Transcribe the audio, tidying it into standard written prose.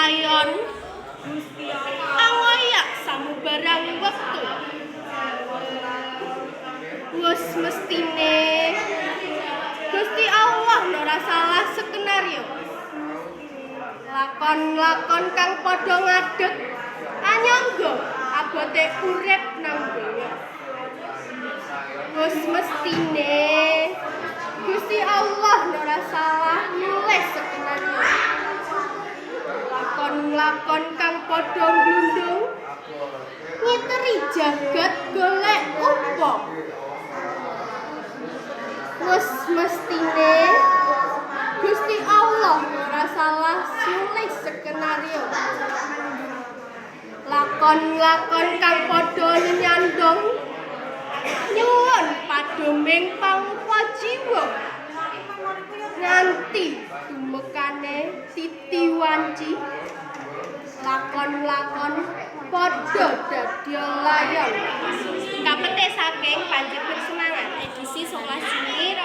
layon awayak samubarang wektu wis mestine Gusti Allah ora salah skenario lakon-lakon kang padha ngadeg anyangga abote urip nang donya wis mestine Gusti Allah ora salah nulis skenario lakon-lakon kang padha glundung ngiteri jagat golek upo wis mestine Gusti Allah ora salah nulis skenario lakon-lakon kang padha nyandong nyuwun padhoming pangupa jiwa nganti tumekane Siti Wanci lakon-lakon padha dadi layon kapete saking Panjebur Semangat edisi 11 Juni